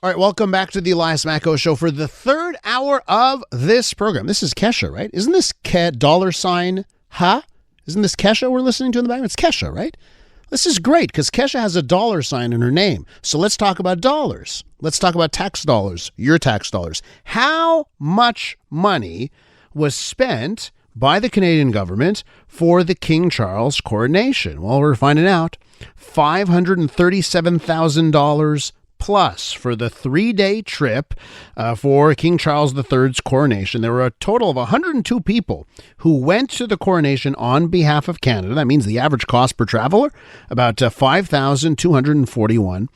All right, welcome back to the Elias Macco Show for the third hour of this program. This is Kesha, right? Isn't this dollar sign, huh? Isn't this Kesha we're listening to in the background? It's Kesha, right? This is great because Kesha has a dollar sign in her name. So let's talk about dollars. Let's talk about tax dollars, your tax dollars. How much money was spent by the Canadian government for the King Charles coronation? Well, we're finding out $537,000 plus for the 3-day trip for King Charles III's coronation. There were a total of 102 people who went to the coronation on behalf of Canada. That means the average cost per traveler, about $5,241.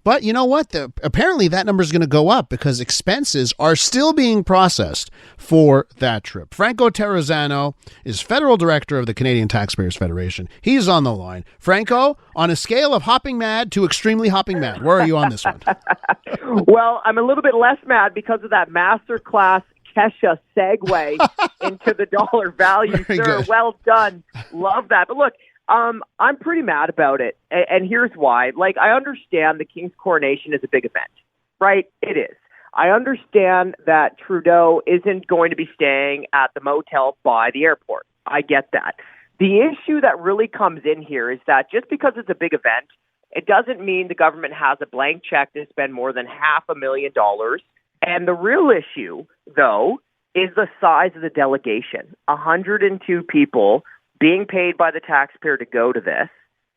But you know what? Apparently that number is going to go up because expenses are still being processed for that trip. Franco Terrazzano is federal director of the Canadian Taxpayers Federation. He's on the line. Franco, on a scale of hopping mad to extremely hopping mad, where are you on this one? Well, I'm a little bit less mad because of that masterclass Kesha segue into the dollar value, Very sir. good. Well done. Love that. But look, I'm pretty mad about it, and here's why. Like, I understand the King's coronation is a big event, right? It is. I understand that Trudeau isn't going to be staying at the motel by the airport. I get that. The issue that really comes in here is that just because it's a big event, it doesn't mean the government has a blank check to spend more than $500,000. And the real issue, though, is the size of the delegation. 102 people being paid by the taxpayer to go to this,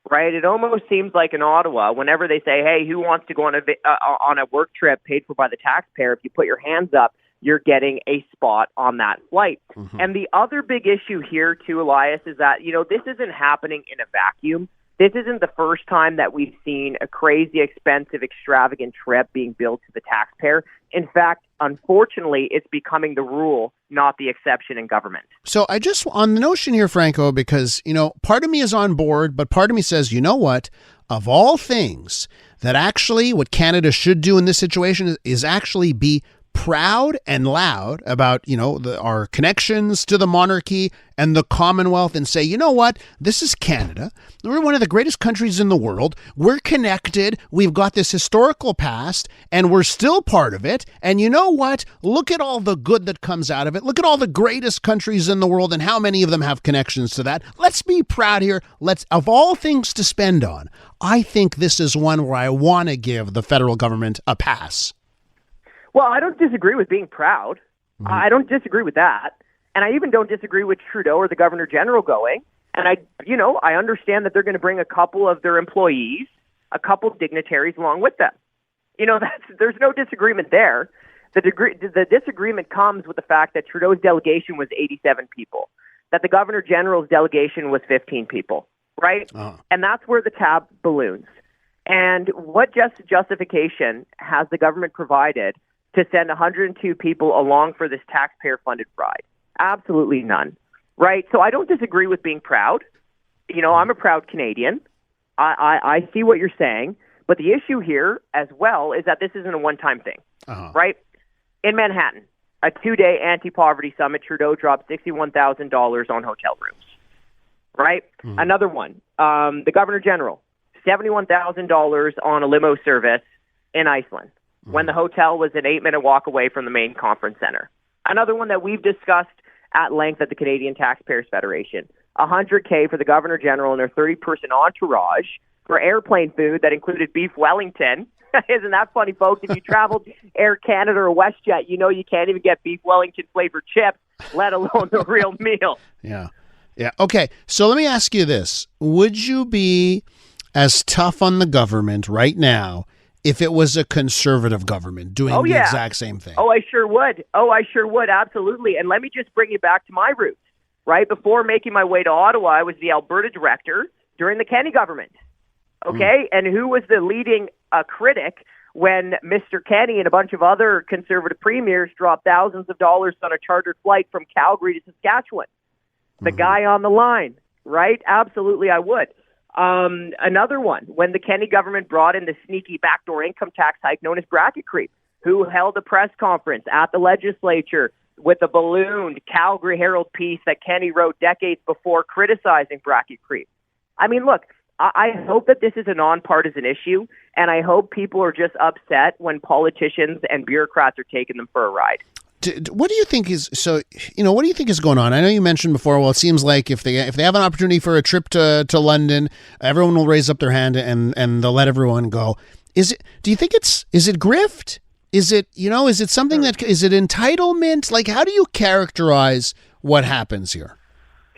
right? It almost seems like in Ottawa, whenever they say, hey, who wants to go on a work trip paid for by the taxpayer, if you put your hands up, you're getting a spot on that flight. Mm-hmm. And the other big issue here, too, Elias, is that, this isn't happening in a vacuum. This isn't the first time that we've seen a crazy, expensive, extravagant trip being billed to the taxpayer. In fact, unfortunately, it's becoming the rule, not the exception in government. So I just, on the notion here, Franco, because, part of me is on board, but part of me says, you know what? Of all things, that actually what Canada should do in this situation is actually be proud and loud about, our connections to the monarchy and the Commonwealth and say, you know what, this is Canada. We're one of the greatest countries in the world. We're connected. We've got this historical past and we're still part of it. And you know what? Look at all the good that comes out of it. Look at all the greatest countries in the world and how many of them have connections to that. Let's be proud here. Of all things to spend on, I think this is one where I want to give the federal government a pass. Well, I don't disagree with being proud. Mm-hmm. I don't disagree with that. And I even don't disagree with Trudeau or the Governor General going. And I understand that they're going to bring a couple of their employees, a couple of dignitaries along with them. There's no disagreement there. The disagreement comes with the fact that Trudeau's delegation was 87 people, that the Governor General's delegation was 15 people, right? Uh-huh. And that's where the tab balloons. And what justification has the government provided to send 102 people along for this taxpayer-funded ride? Absolutely none, right? So I don't disagree with being proud. I'm a proud Canadian. I see what you're saying. But the issue here as well is that this isn't a one-time thing, right? In Manhattan, a 2-day anti-poverty summit, Trudeau dropped $61,000 on hotel rooms, right? Mm-hmm. Another one, the Governor General, $71,000 on a limo service in Iceland, when the hotel was an 8-minute walk away from the main conference center. Another one that we've discussed at length at the Canadian Taxpayers Federation, $100K for the Governor General and her 30-person entourage for airplane food that included beef Wellington. Isn't that funny, folks? If you traveled Air Canada or WestJet, you can't even get beef Wellington flavored chips, let alone the real meal. Yeah. Okay, so let me ask you this. Would you be as tough on the government right now if it was a conservative government doing the exact same thing? I sure would. Absolutely. And let me just bring you back to my roots, right? Before making my way to Ottawa, I was the Alberta director during the Kenney government, okay? And who was the leading critic when Mr. Kenney and a bunch of other conservative premiers dropped thousands of dollars on a chartered flight from Calgary to Saskatchewan? The guy on the line, right? Absolutely, I would. Another one, when the Kenney government brought in the sneaky backdoor income tax hike known as bracket creep, who held a press conference at the legislature with a ballooned Calgary Herald piece that Kenney wrote decades before criticizing bracket creep. I mean, look, I hope that this is a nonpartisan issue, and I hope people are just upset when politicians and bureaucrats are taking them for a ride. What do you think is what do you think is going on? I know you mentioned before, well, it seems like if they have an opportunity for a trip to London, everyone will raise up their hand and they'll let everyone go. Do you think is it grift? Is it something is it entitlement? Like, how do you characterize what happens here?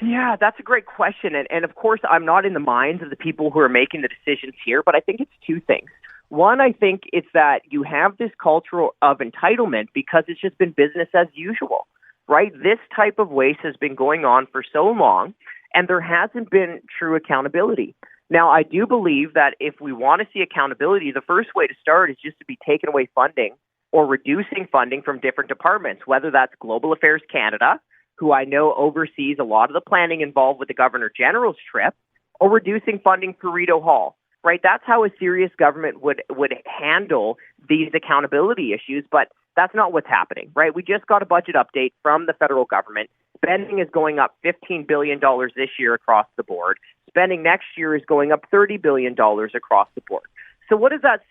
Yeah, that's a great question. And of course, I'm not in the minds of the people who are making the decisions here, but I think it's two things. One, I think it's that you have this culture of entitlement because it's just been business as usual, right? This type of waste has been going on for so long, and there hasn't been true accountability. Now, I do believe that if we want to see accountability, the first way to start is just to be taking away funding or reducing funding from different departments, whether that's Global Affairs Canada, who I know oversees a lot of the planning involved with the Governor General's trip, or reducing funding for Rideau Hall. Right, that's how a serious government would handle these accountability issues, but that's not what's happening, right? We just got a budget update from the federal government. Spending is going up $15 billion this year across the board. Spending next year is going up $30 billion across the board. So what does that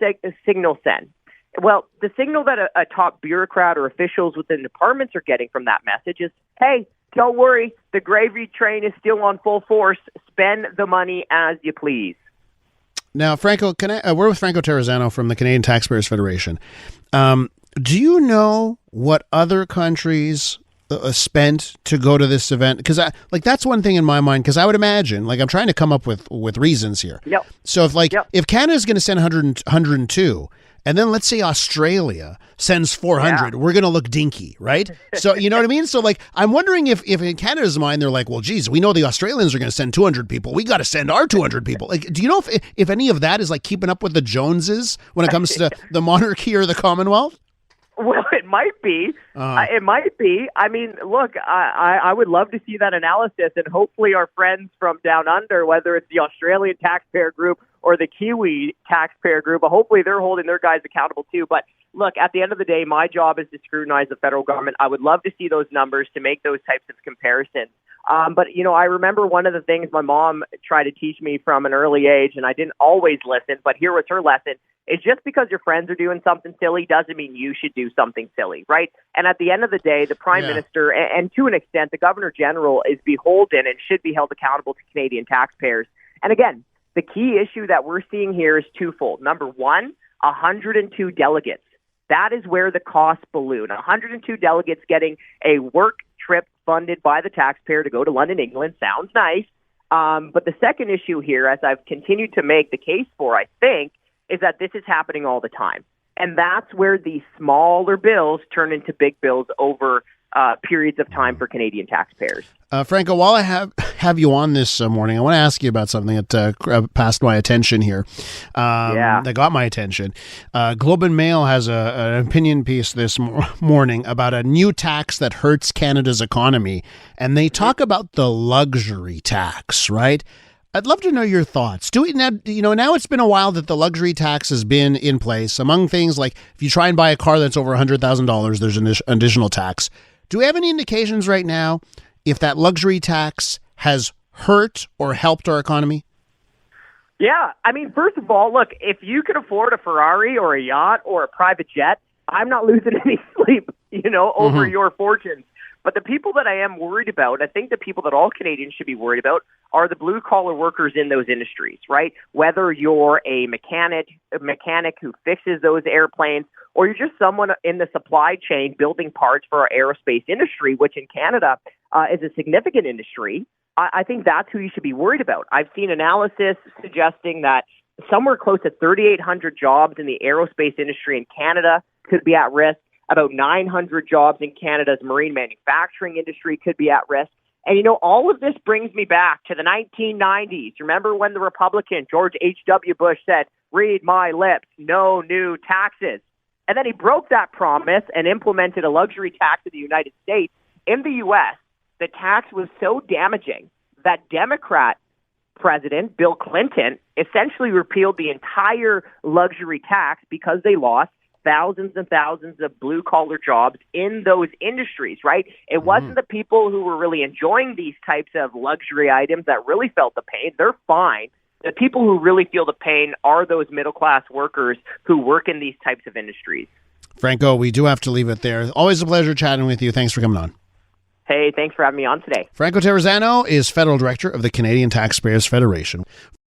signal send? Well, the signal that a top bureaucrat or officials within departments are getting from that message is, hey, don't worry, the gravy train is still on full force. Spend the money as you please. Now, Franco, we're with Franco Terrazzano from the Canadian Taxpayers Federation. Do you know what other countries spent to go to this event? Because that's one thing in my mind. Because I would imagine, I'm trying to come up with reasons here. Yep. So if Canada's going to send 102, and then let's say Australia sends 400, we're going to look dinky, right? So, you know what I mean? So, I'm wondering if in Canada's mind, they're like, well, geez, we know the Australians are going to send 200 people. We got to send our 200 people. Do you know if any of that is keeping up with the Joneses when it comes to the monarchy or the Commonwealth? Well, it might be. It might be. I mean, look, I would love to see that analysis, and hopefully our friends from down under, whether it's the Australian taxpayer group or the Kiwi taxpayer group, hopefully they're holding their guys accountable too. But look, at the end of the day, my job is to scrutinize the federal government. I would love to see those numbers to make those types of comparisons. But, I remember one of the things my mom tried to teach me from an early age, and I didn't always listen, but here was her lesson, is just because your friends are doing something silly doesn't mean you should do something silly, right? And at the end of the day, the Prime Minister, and to an extent, the Governor General is beholden and should be held accountable to Canadian taxpayers. And again, the key issue that we're seeing here is twofold. Number one, 102 delegates. That is where the cost balloon. 102 delegates getting a work trip funded by the taxpayer to go to London, England. Sounds nice. But the second issue here, as I've continued to make the case for, I think, is that this is happening all the time. And that's where the smaller bills turn into big bills over periods of time for Canadian taxpayers. Franco, while I have you on this morning, I want to ask you about something that passed my attention here. That got my attention. Globe and Mail has an opinion piece this morning about a new tax that hurts Canada's economy, and they talk about the luxury tax, right? I'd love to know your thoughts. Now it's been a while that the luxury tax has been in place. Among things like if you try and buy a car that's over $100,000, there's an additional tax. Do we have any indications right now if that luxury tax has hurt or helped our economy? Yeah. I mean, first of all, look, if you can afford a Ferrari or a yacht or a private jet, I'm not losing any sleep, over your fortunes. But the people that I am worried about, I think the people that all Canadians should be worried about are the blue-collar workers in those industries, right? Whether you're a mechanic who fixes those airplanes, or you're just someone in the supply chain building parts for our aerospace industry, which in Canada is a significant industry. I think that's who you should be worried about. I've seen analysis suggesting that somewhere close to 3,800 jobs in the aerospace industry in Canada could be at risk. About 900 jobs in Canada's marine manufacturing industry could be at risk. And, all of this brings me back to the 1990s. Remember when the Republican George H.W. Bush said, read my lips, no new taxes. And then he broke that promise and implemented a luxury tax in the United States. In the U.S., the tax was so damaging that Democrat President Bill Clinton essentially repealed the entire luxury tax because they lost thousands and thousands of blue-collar jobs in those industries, right? It wasn't the people who were really enjoying these types of luxury items that really felt the pain. They're fine. The people who really feel the pain are those middle-class workers who work in these types of industries. Franco, we do have to leave it there. Always a pleasure chatting with you. Thanks for coming on. Hey, thanks for having me on today. Franco Terrazzano is Federal Director of the Canadian Taxpayers Federation.